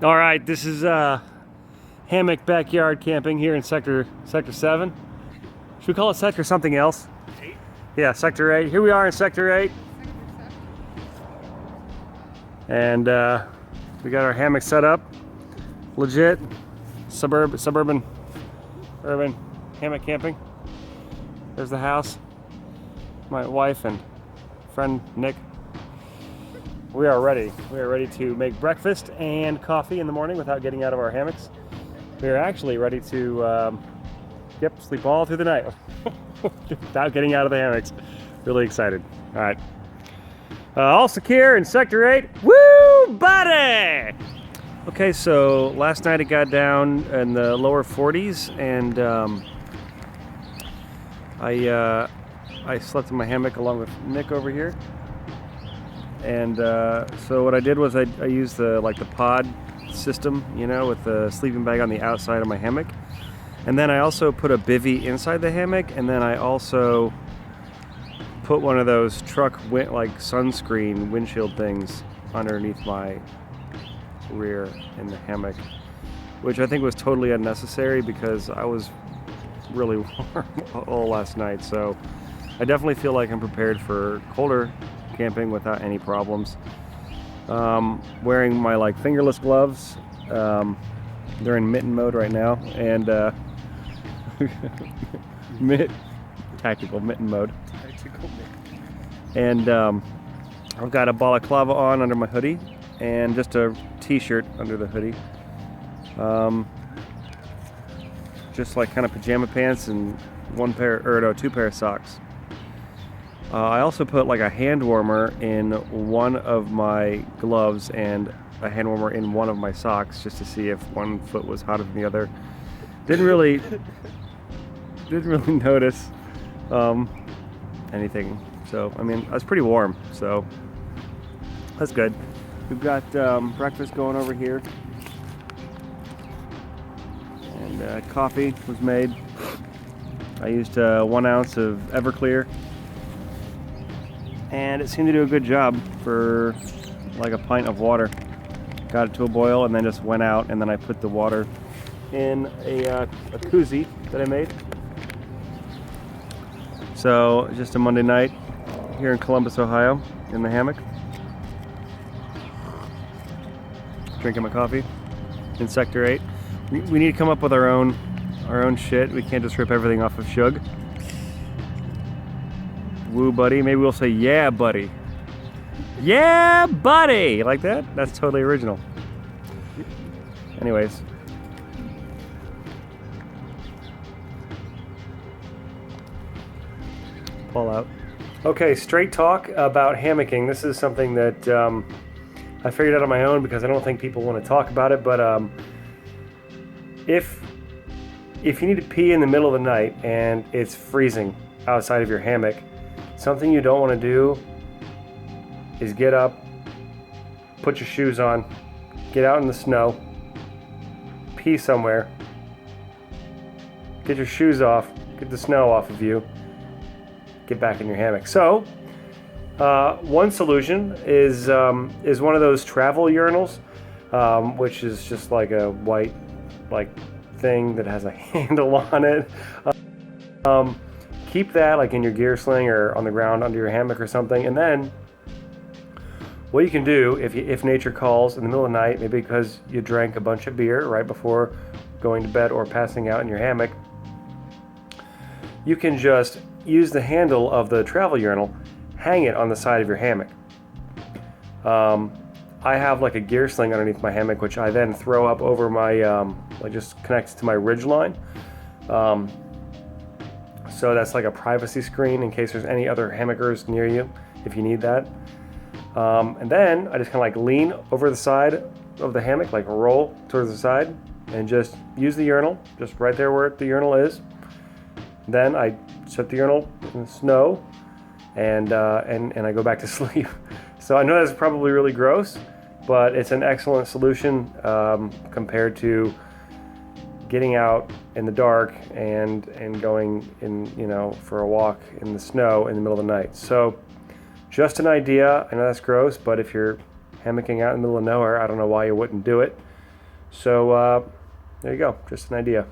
All right, this is hammock backyard camping here in Sector 7. Should we call it Sector something else? 8? Yeah, Sector 8. Here we are in Sector 8. And we got our hammock set up. Legit suburban urban hammock camping. There's the house. My wife and friend Nick. We are ready. We are ready to make breakfast and coffee in the morning without getting out of our hammocks. We are actually ready to sleep all through the night without getting out of the hammocks. Really excited. All right. All secure in Sector 8. Woo, buddy! Okay, so last night it got down in the lower 40s, and I slept in my hammock along with Nick over here. And so what I did was I used the pod system, you know, with the sleeping bag on the outside of my hammock. And then I also put a bivvy inside the hammock, and then I also put one of those truck sunscreen windshield things underneath my rear in the hammock, which I think was totally unnecessary because I was really warm all last night. So I definitely feel like I'm prepared for colder camping without any problems. Wearing my fingerless gloves. They're in mitten mode right now, and tactical mitten mode. And I've got a balaclava on under my hoodie, and just a t-shirt under the hoodie. Just kind of pajama pants and two pair of socks. I also put a hand warmer in one of my gloves and a hand warmer in one of my socks, just to see if one foot was hotter than the other. Didn't really notice anything. So I mean, I was pretty warm, so that's good. We've got breakfast going over here, and coffee was made. I used 1 ounce of Everclear, and it seemed to do a good job for a pint of water. Got it to a boil and then just went out, and then I put the water in a koozie that I made. So just a Monday night here in Columbus, Ohio, in the hammock, drinking my coffee in Sector 8. We need to come up with our own shit. We can't just rip everything off of Shug. Woo, buddy. Maybe we'll say, yeah, buddy. Yeah, buddy! Like that? That's totally original. Anyways. Pull out. Okay, straight talk about hammocking. This is something that I figured out on my own because I don't think people want to talk about it, but if you need to pee in the middle of the night and it's freezing outside of your hammock, something you don't want to do is get up, put your shoes on, get out in the snow, pee somewhere, get your shoes off, get the snow off of you, get back in your hammock. So, one solution is one of those travel urinals, which is just like a white thing that has a handle on it. Keep that in your gear sling or on the ground under your hammock or something, and then what you can do if nature calls in the middle of the night, maybe because you drank a bunch of beer right before going to bed or passing out in your hammock, you can just use the handle of the travel urinal, hang it on the side of your hammock. I have a gear sling underneath my hammock, which I then throw up over my, just connects to my ridge line. So that's a privacy screen in case there's any other hammockers near you, if you need that. And then I just kind of lean over the side of the hammock, roll towards the side, and just use the urinal, just right there where the urinal is. Then I set the urinal in the snow, and I go back to sleep. So I know that's probably really gross, but it's an excellent solution compared to getting out in the dark and going in, for a walk in the snow in the middle of the night. So just an idea. I know that's gross, but if you're hammocking out in the middle of nowhere, I don't know why you wouldn't do it. So there you go, just an idea.